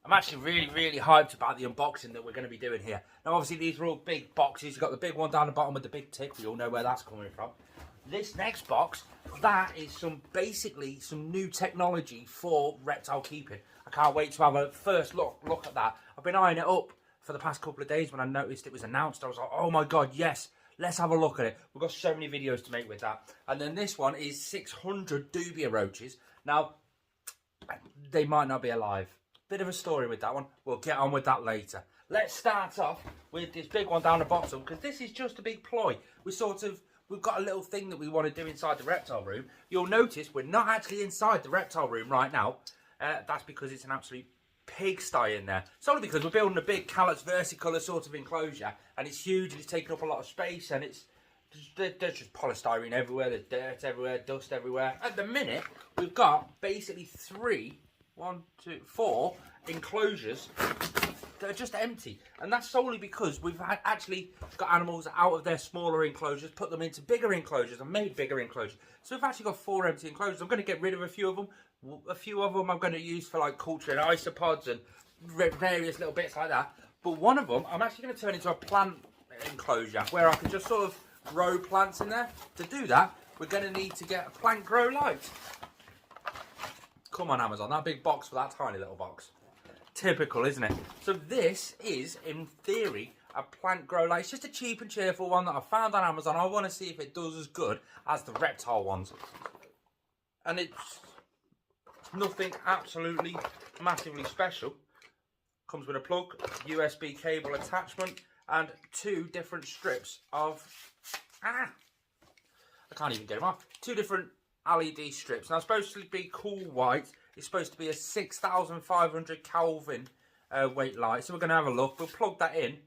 I'm actually really hyped about the unboxing that we're going to be doing here. Now obviously these are all big boxes. You've got the big one down the bottom with the big tick. We all know where that's coming from. This next box, that is basically some new technology for reptile keeping. I can't wait to have a first look at that. I've been eyeing it up for the past couple of days. When I noticed it was announced, I was like, oh my god, yes, let's have a look at it. We've got so many videos to make with that. And then this one is 600 dubia roaches. Now, they might not be alive. Bit of a story with that one. We'll get on with that later. Let's start off with this big one down the bottom, because this is just a big ploy. We've got a little thing that we want to do inside the reptile room. You'll notice we're not actually inside the reptile room right now. That's because it's an absolute pigsty in there. It's only because we're building a big callus versicolor sort of enclosure, and it's huge and it's taking up a lot of space, and there's just polystyrene everywhere, there's dirt everywhere, dust everywhere. At the minute, we've got basically 4 enclosures that are just empty, and that's solely because we've actually got animals out of their smaller enclosures, put them into bigger enclosures and made bigger enclosures. So we've actually got 4 empty enclosures. I'm going to get rid of a few of them. A few of them I'm going to use for like culturing isopods and various little bits like that. But one of them I'm actually going to turn into a plant enclosure where I can just sort of grow plants in there. To do that, we're going to need to get a plant grow light. Come on, Amazon, that big box for that tiny little box. Typical, isn't it? So this is, in theory, a plant grow light. It's just a cheap and cheerful one that I found on Amazon. I want to see if it does as good as the reptile ones. And it's nothing absolutely massively special. Comes with a plug, USB cable attachment, and 2 different strips of... I can't even get them off. 2 different LED strips. Now, it's supposed to be cool white. It's supposed to be a 6,500 Kelvin weight light. So we're going to have a look. We'll plug that in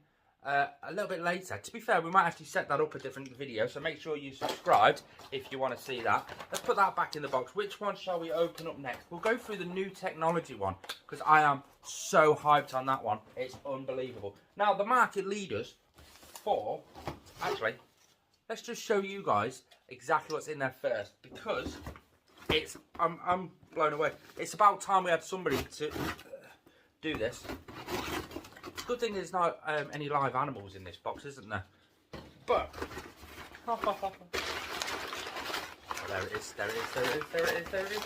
a little bit later. To be fair, we might actually set that up a different video. So make sure you subscribed if you want to see that. Let's put that back in the box. Which one shall we open up next? We'll go through the new technology one, because I am so hyped on that one. It's unbelievable. Now, the market leaders for... Actually, let's just show you guys exactly what's in there first, because it's I'm blown away. It's about time we had somebody to do this. Good thing there's not any live animals in this box, isn't there? But there it is, there it is, there it is, there it is, there it is.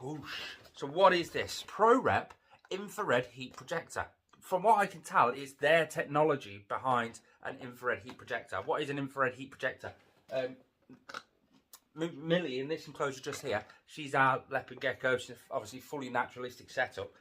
Whoosh. So what is this? ProRep Infrared Heat Projector. From what I can tell, it's their technology behind an infrared heat projector. What is an infrared heat projector? Millie, in this enclosure just here, she's our leopard gecko. She's obviously fully naturalistic setup.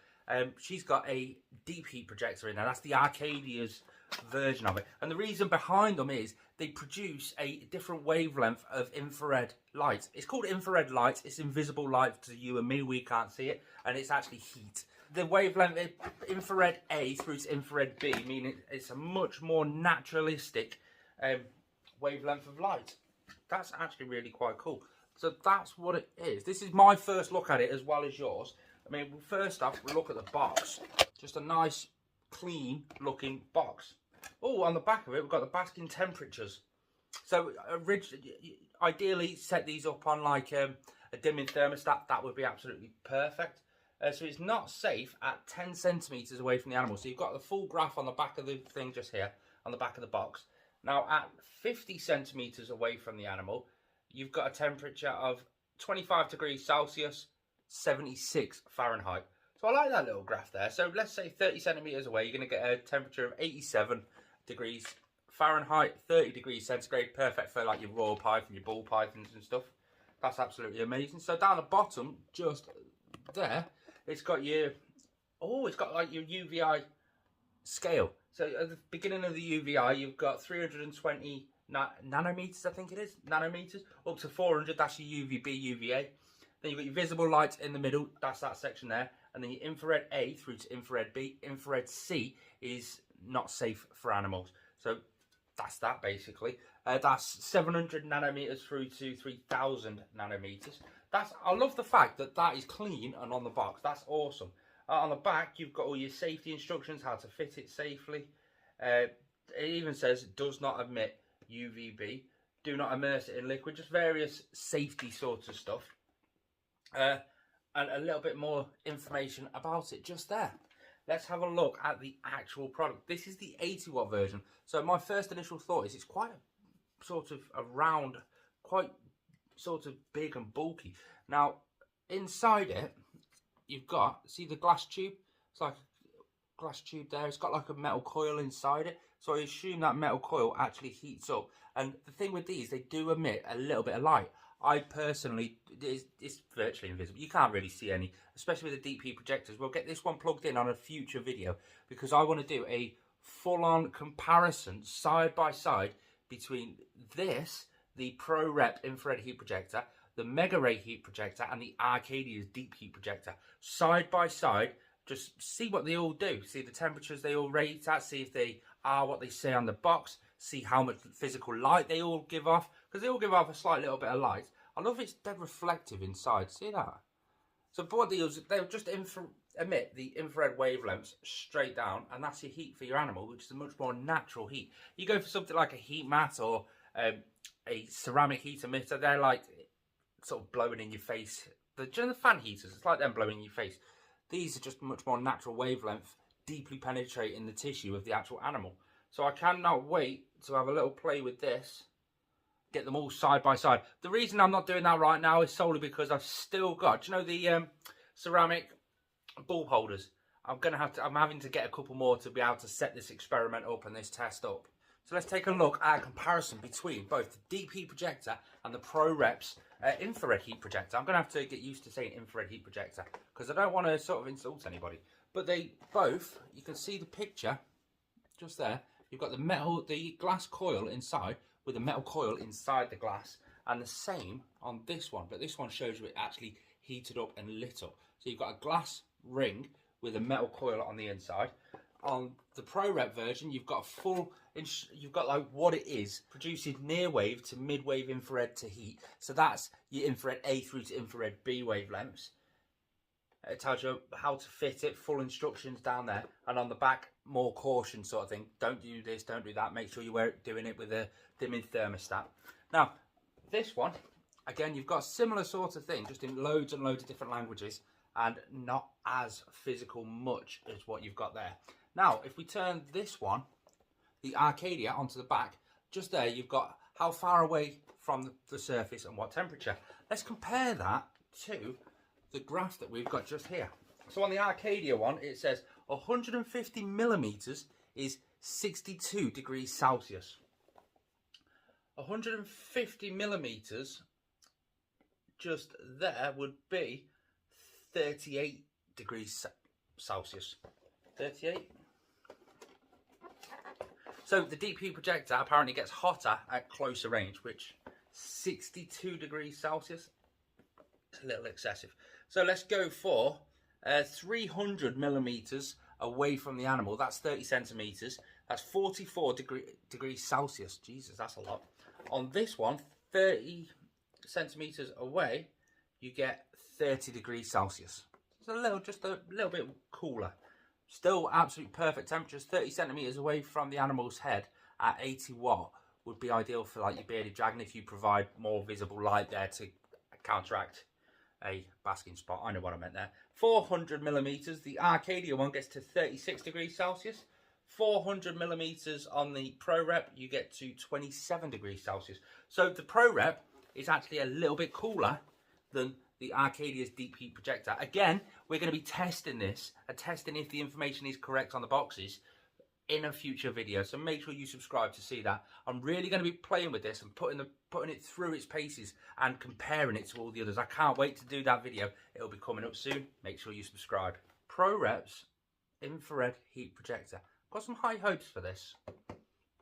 She's got a deep heat projector in there. That's the Arcadias version of it. And the reason behind them is they produce a different wavelength of infrared light. It's called infrared light. It's invisible light to you and me. We can't see it. And it's actually heat. The wavelength, infrared A through to infrared B, meaning it's a much more naturalistic wavelength of light. That's actually really quite cool. So that's what it is. This is my first look at it as well as yours. I mean, first off, we'll look at the box. Just a nice, clean looking box. Oh, on the back of it, we've got the basking temperatures. So ideally, set these up on like a dimming thermostat. That would be absolutely perfect. So it's not safe at 10 centimetres away from the animal. So you've got the full graph on the back of the thing just here, on the back of the box. Now at 50 centimetres away from the animal, you've got a temperature of 25 degrees Celsius, 76 Fahrenheit. So I like that little graph there. So let's say 30 centimetres away, you're going to get a temperature of 87 degrees Fahrenheit, 30 degrees centigrade. Perfect for like your royal python, your ball pythons and stuff. That's absolutely amazing. So down the bottom, just there, it's got your, it's got like your UVI scale. So at the beginning of the UVI, you've got 320 nanometers, I think it is, nanometers, up to 400, that's your UVB, UVA. Then you've got your visible light in the middle, that's that section there. And then your infrared A through to infrared B. Infrared C is not safe for animals. So that's that basically. That's 700 nanometers through to 3000 nanometers. I love the fact that that is clean and on the box. That's awesome. On the back, you've got all your safety instructions, how to fit it safely. It even says, does not emit UVB, do not immerse it in liquid, just various safety sorts of stuff. and a little bit more information about it just there. Let's have a look at the actual product. This is the 80 watt version. So my first initial thought is it's quite a, sort of a round, quite sort of big and bulky. Now inside it, you've got, see the glass tube? It's like a glass tube there. It's got like a metal coil inside it. So I assume that metal coil actually heats up. And the thing with these, they do emit a little bit of light. I personally, it's virtually invisible. You can't really see any, especially with the deep heat projectors. We'll get this one plugged in on a future video because I want to do a full-on comparison side by side between this, the ProRep Infrared Heat Projector, the Mega Ray Heat Projector, and the Arcadias Deep Heat Projector. Side by side, just see what they all do. See the temperatures they all rate at, see if they are what they say on the box, see how much physical light they all give off, because they all give off a slight little bit of light. I love it's dead reflective inside, see that? So what they'll just emit the infrared wavelengths straight down, and that's your heat for your animal, which is a much more natural heat. You go for something like a heat mat or a ceramic heat emitter, they're like sort of blowing in your face. The fan heaters, it's like them blowing in your face. These are just much more natural wavelength, deeply penetrating the tissue of the actual animal. So I cannot wait to have a little play with this, get them all side by side. The reason I'm not doing that right now is solely because I've still got, do you know the ceramic bulb holders? I'm having to get a couple more to be able to set this experiment up and this test up. So let's take a look at a comparison between both the deep heat projector and the ProRep's infrared heat projector. I'm going to have to get used to saying infrared heat projector because I don't want to sort of insult anybody. But they both, you can see the picture just there. You've got the glass coil inside with a metal coil inside the glass, and the same on this one. But this one shows you it actually heated up and lit up. So you've got a glass ring with a metal coil on the inside. On the ProRep version, you've got you've got like what it is, producing near wave to mid wave infrared to heat. So that's your infrared A through to infrared B wavelengths. It tells you how to fit it, full instructions down there, and on the back, more caution sort of thing. Don't do this, don't do that. Make sure you're doing it with a dimming thermostat. Now, this one, again, you've got a similar sort of thing, just in loads and loads of different languages, and not as physical much as what you've got there. Now, if we turn this one, the Arcadia, onto the back, just there, you've got how far away from the surface and what temperature. Let's compare that to the graph that we've got just here. So on the Arcadia one, it says 150 millimeters is 62 degrees Celsius. 150 millimeters just there would be 38 degrees Celsius. 38. So the deep heat projector apparently gets hotter at closer range, which 62 degrees Celsius is a little excessive. So let's go for 300 millimeters away from the animal. That's 30 centimeters. That's 44 degrees Celsius. Jesus, that's a lot. On this one, 30 centimeters away, you get 30 degrees Celsius. It's just a little bit cooler. Still absolute perfect temperatures. 30 centimeters away from the animal's head at 80 watt would be ideal for like your bearded dragon if you provide more visible light there to counteract a basking spot. I know what I meant there. 400 millimeters, the Arcadia one gets to 36 degrees Celsius. 400 millimeters on the ProRep, you get to 27 degrees Celsius. So the ProRep is actually a little bit cooler than the Arcadia's deep heat projector. Again, we're going to be testing this and testing if the information is correct on the boxes in a future video. So make sure you subscribe to see that. I'm really going to be playing with this and putting it through its paces and comparing it to all the others. I can't wait to do that video. It'll be coming up soon. Make sure you subscribe. ProRep's infrared heat projector. Got some high hopes for this.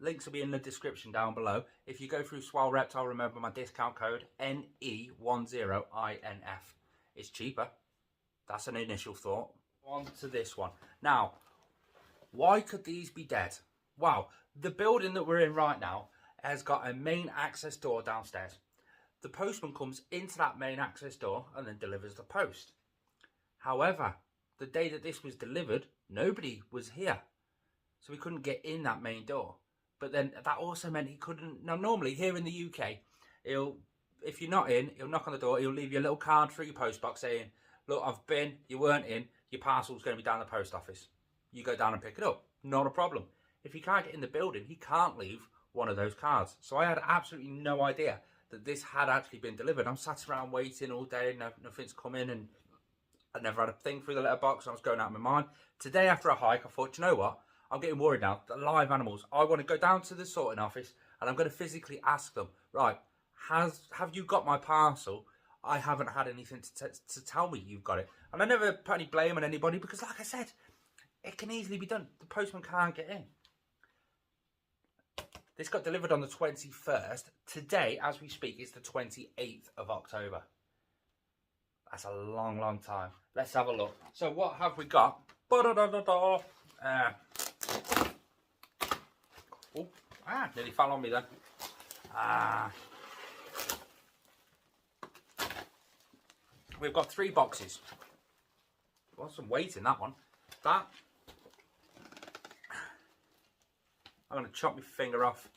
Links will be in the description down below. If you go through Swell Reptile, remember my discount code NE10INF. It's cheaper. That's an initial thought. On to this one. Now, why could these be dead? Wow, the building that we're in right now has got a main access door downstairs. The postman comes into that main access door and then delivers the post. However, the day that this was delivered, nobody was here. So we couldn't get in that main door. But then that also meant he couldn't. Now, normally here in the UK, if you're not in, he'll knock on the door, he'll leave you a little card through your post box saying, look, I've been, you weren't in, your parcel's going to be down the post office. You go down and pick it up. Not a problem. If he can't get in the building, he can't leave one of those cards. So I had absolutely no idea that this had actually been delivered. I'm sat around waiting all day, nothing's come in, and I never had a thing through the letterbox. I was going out of my mind. Today after a hike, I thought, you know what? I'm getting worried now. The live animals. I want to go down to the sorting office and I'm going to physically ask them, right, have you got my parcel? I haven't had anything to tell me you've got it. And I never put any blame on anybody because, like I said, it can easily be done. The postman can't get in. This got delivered on the 21st. Today, as we speak, it's the 28th of October. That's a long, long time. Let's have a look. So what have we got? Nearly fell on me then. We've got 3 boxes. Got some weight in that one. That. I'm going to chop my finger off.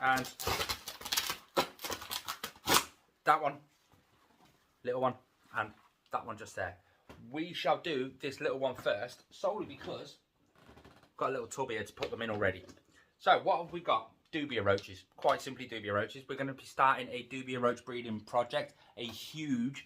And that one, little one, and that one just there. We shall do this little one first, solely because I've got a little tub here to put them in already. So what have we got? Dubia roaches. Quite simply dubia roaches. We're going to be starting a dubia roach breeding project, a huge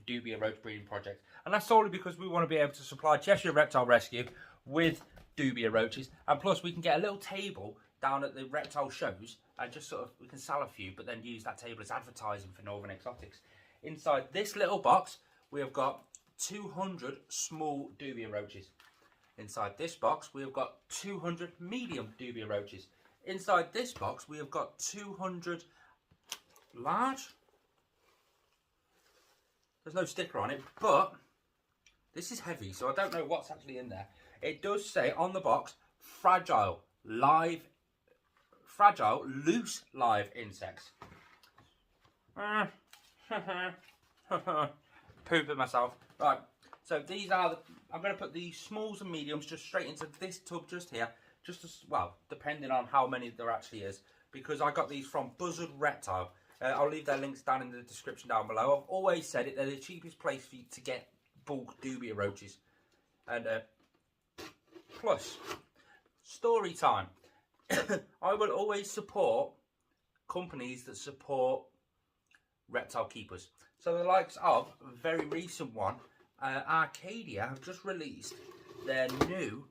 dubia roach breeding project. And that's solely because we want to be able to supply Cheshire Reptile Rescue with dubia roaches, and plus we can get a little table down at the reptile shows and just sort of, we can sell a few but then use that table as advertising for Northern Exotics. Inside this little box we have got 200 small dubia roaches. Inside this box we have got 200 medium dubia roaches. Inside this box we have got 200 large. There's no sticker on it, but this is heavy, so I don't know what's actually in there. It does say on the box, fragile, loose live insects. Poop at myself. Right, so these are, I'm going to put the smalls and mediums just straight into this tub just here. Just as, well, depending on how many there actually is. Because I got these from Buzzard Reptile. I'll leave their links down in the description down below. I've always said it, they're the cheapest place for you to get bulk dubia roaches. And plus, story time. I will always support companies that support reptile keepers. So the likes of a very recent one, Arcadia have just released their new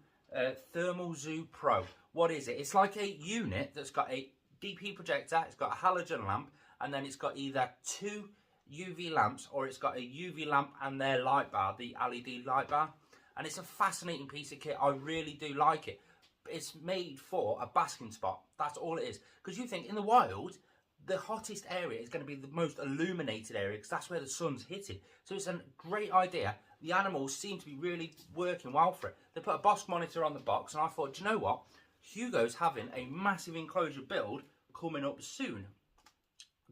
Thermal Zoo Pro. What is it? It's like a unit that's got a DP projector, it's got a halogen lamp, and then it's got either 2 UV lamps or it's got a UV lamp and their light bar, the LED light bar. And it's a fascinating piece of kit. I really do like it. It's made for a basking spot. That's all it is. Because you think in the wild, the hottest area is going to be the most illuminated area because that's where the sun's hitting. So it's a great idea. The animals seem to be really working well for it. They put a Bosch monitor on the box and I thought, do you know what? Hugo's having a massive enclosure build coming up soon.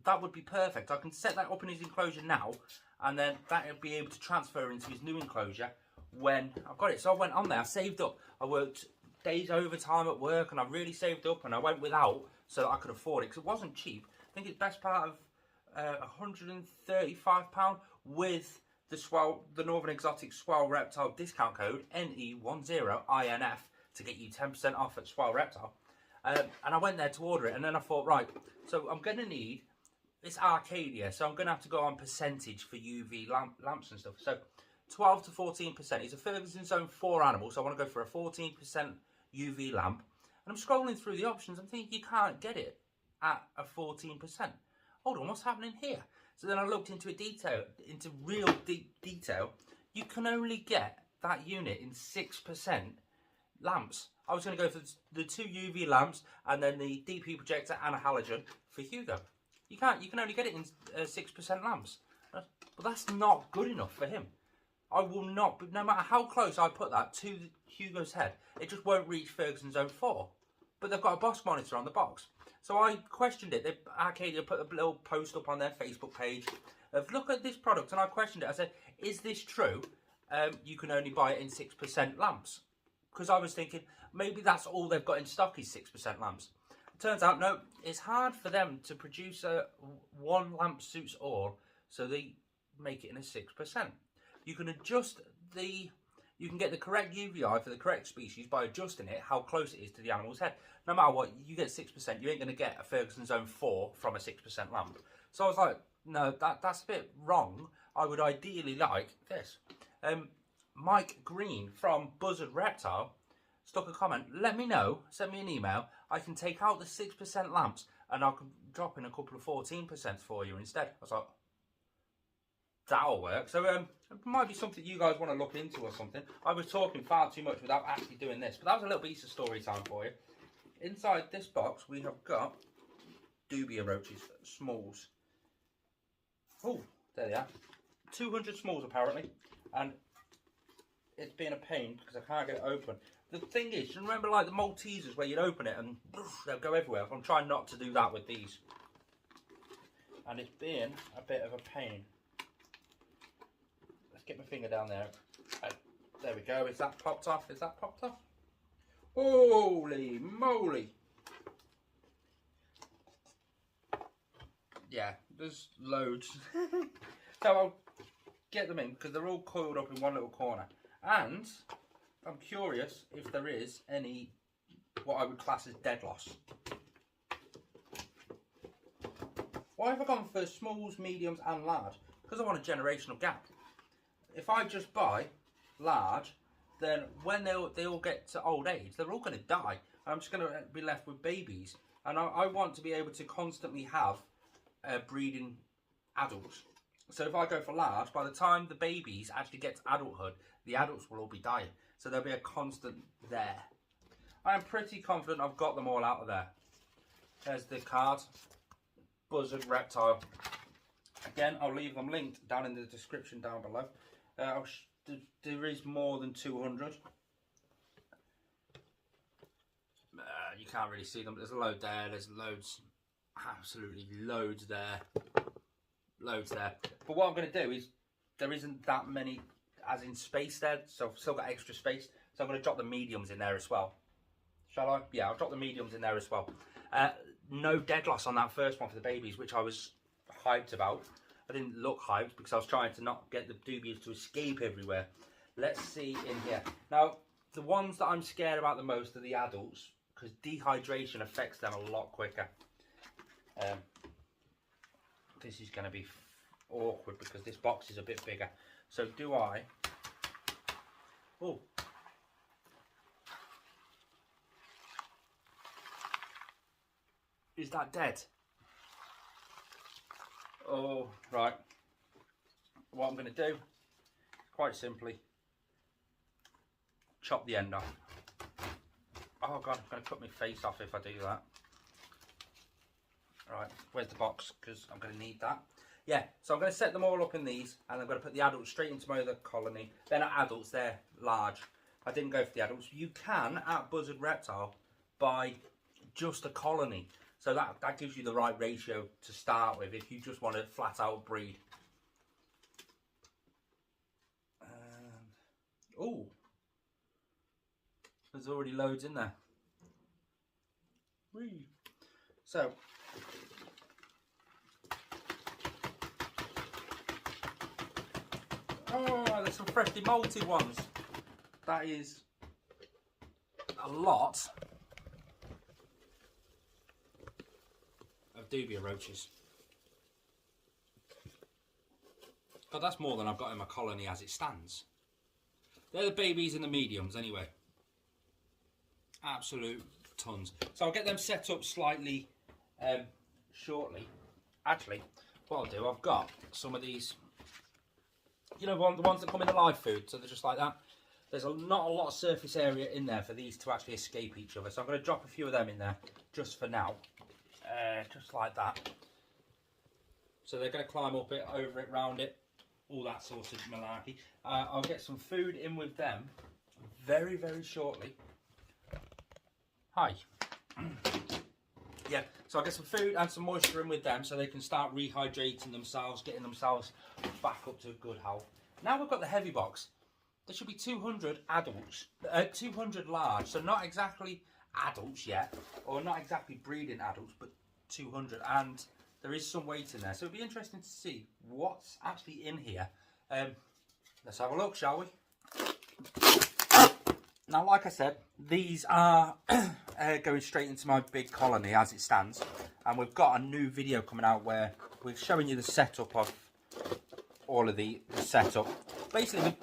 That would be perfect. I can set that up in his enclosure now and then that will be able to transfer into his new enclosure when I've got it. So I went on there, I saved up. I worked days overtime at work and I really saved up and I went without so that I could afford it because it wasn't cheap. I think it's best part of £135 with the Northern Exotic Swell Reptile discount code NE10INF to get you 10% off at Swell Reptile. And I went there to order it and then I thought, right, so I'm going to need, it's Arcadia, so I'm going to have to go on percentage for UV lamps and stuff. So 12 to 14%. It's a Ferguson Zone 4 animal, so I want to go for a 14% UV lamp. And I'm scrolling through the options, I'm thinking you can't get it at a 14%. Hold on, what's happening here? So then I looked into real deep detail. You can only get that unit in 6% lamps. I was going to go for the 2 UV lamps and then the DP projector and a halogen for Hugo. You can only get it in 6% lamps. But that's not good enough for him. I will not, no matter how close I put that to Hugo's head, it just won't reach Ferguson Zone 4. But they've got a Bosch monitor on the box. So I questioned it. Arcadia put a little post up on their Facebook page of look at this product, and I questioned it. I said, is this true? You can only buy it in 6% lamps. Because I was thinking, maybe that's all they've got in stock is 6% lamps. It turns out, no, it's hard for them to produce one lamp suits all. So make it in a 6%. You can adjust you can get the correct UVI for the correct species by adjusting it how close it is to the animal's head. No matter what, you get 6%, you ain't going to get a Ferguson Zone 4 from a 6% lamp. So I was like, no, that's a bit wrong. I would ideally like this. Mike Green from Buzzard Reptile stuck a comment. Let me know, send me an email. I can take out the 6% lamps and I can drop in a couple of 14% for you instead. I was like, that'll work. So it might be something you guys want to look into or something. I was talking far too much without actually doing this, but that was a little piece of story time for you. Inside this box we have got dubia roaches, smalls. Oh, there they are. 200 smalls apparently, and it's been a pain because I can't get it open. The thing is, you remember like the Maltesers where you'd open it and they'll go everywhere? I'm trying not to do that with these. And it's been a bit of a pain. Let's get my finger down there. There we go. Is that popped off? Is that popped off? Holy moly. Yeah, there's loads. So I'll get them in because they're all coiled up in one little corner. And I'm curious if there is any, what I would class as dead loss. Why have I gone for smalls, mediums and large? Because I want a generational gap. If I just buy large, then when they all get to old age, they're all going to die. I'm just going to be left with babies. And I want to be able to constantly have breeding adults. So if I go for large, by the time the babies actually get to adulthood, the adults will all be dying. So there'll be a constant there. I am pretty confident I've got them all out of there. There's the card. Buzzard Reptile. Again, I'll leave them linked down in the description down below. There is more than 200. You can't really see them, but there's a load there. There's loads, absolutely loads there. Loads there. But what I'm going to do is, there isn't that many as in space there, so I've still got extra space. So I'm going to drop the mediums in there as well. Shall I? Yeah, I'll drop the mediums in there as well. No dead loss on that first one for the babies, which I was hyped about. I didn't look hyped because I was trying to not get the dubias to escape everywhere. Let's see in here. Now, the ones that I'm scared about the most are the adults, because dehydration affects them a lot quicker. This is going to be awkward because this box is a bit bigger. So do I... Oh. Is that dead? Oh, right. What I'm going to do, quite simply, chop the end off. Oh God, I'm going to cut my face off if I do that. Right, where's the box? Because I'm going to need that. Yeah, so I'm going to set them all up in these, and I'm going to put the adults straight into my other colony. They're not adults, they're large. I didn't go for the adults. You can, at Buzzard Reptile, buy just a colony. So that gives you the right ratio to start with if you just want to flat out breed. Oh, there's already loads in there. Whee. So, oh, there's some freshly molted ones. That is a lot of dubia roaches. God, that's more than I've got in my colony as it stands. They're the babies and the mediums anyway. Absolute tons. So I'll get them set up slightly shortly. Actually, what I'll do, I've got some of these, you know, the ones that come in the live food, so they're just like that. There's not a lot of surface area in there for these to actually escape each other. So I'm going to drop a few of them in there just for now. Just like that. So they're going to climb up it, over it, round it, all that sort of malarkey. I'll get some food in with them very, very shortly. Hi. Yeah, so I'll get some food and some moisture in with them so they can start rehydrating themselves, getting themselves back up to good health. Now we've got the heavy box. There should be 200 adults, 200 large, so not exactly adults yet, or not exactly breeding adults, but 200. And there is some weight in there. So it'll be interesting to see what's actually in here. Let's have a look, shall we? Now, like I said, these are going straight into my big colony as it stands. And we've got a new video coming out where we're showing you the setup of all of the setup. Basically,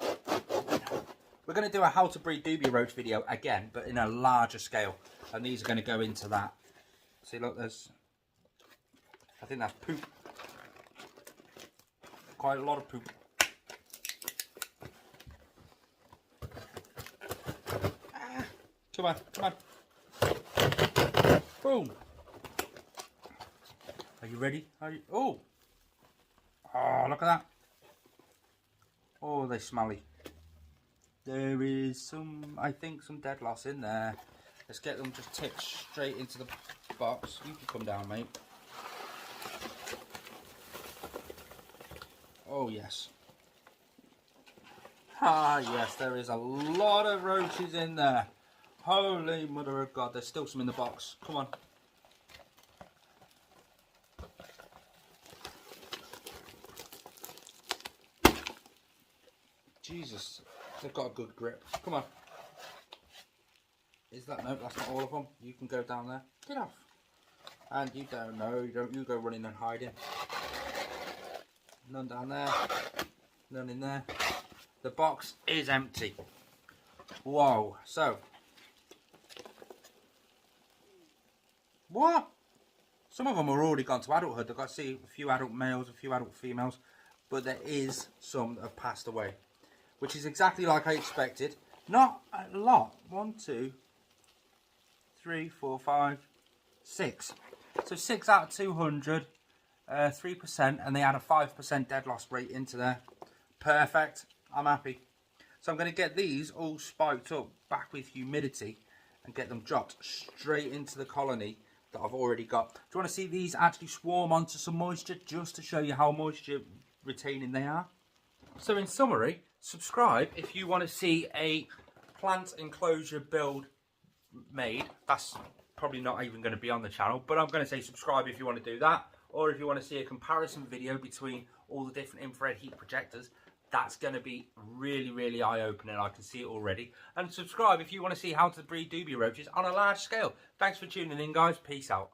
we're going to do a how to breed dubia roach video again, but in a larger scale. And these are going to go into that. See, look, there's, I think that's poop. Quite a lot of poop. Come on, come on. Boom. Are you ready? Are you? Oh. Oh, look at that. Oh, they're smelly. There is some, I think, some dead loss in there. Let's get them just tipped straight into the box. You can come down, mate. Oh, yes. Ah, yes, there is a lot of roaches in there. Holy mother of God, there's still some in the box. Come on. Jesus, they've got a good grip. Come on. Is that, no, that's not all of them. You can go down there. Get off. And you don't know, you go running and hiding. None down there. None in there. The box is empty. Whoa. So. What? Some of them are already gone to adulthood. I've got to see a few adult males, a few adult females. But there is some that have passed away. Which is exactly like I expected. Not a lot. 1, 2, 3, 4, 5, 6. So 6 out of 200, 3%, and they add a 5% dead loss rate into there. Perfect. I'm happy. So I'm going to get these all spiked up back with humidity and get them dropped straight into the colony that I've already got. Do you want to see these actually swarm onto some moisture just to show you how moisture retaining they are? So in summary, subscribe if you want to see a plant enclosure build made. That's probably not even going to be on the channel, but I'm going to say subscribe if you want to do that, or if you want to see a comparison video between all the different infrared heat projectors. That's going to be really, really eye-opening. I can see it already. And subscribe if you want to see how to breed dubia roaches on a large scale. Thanks for tuning in, guys. Peace out.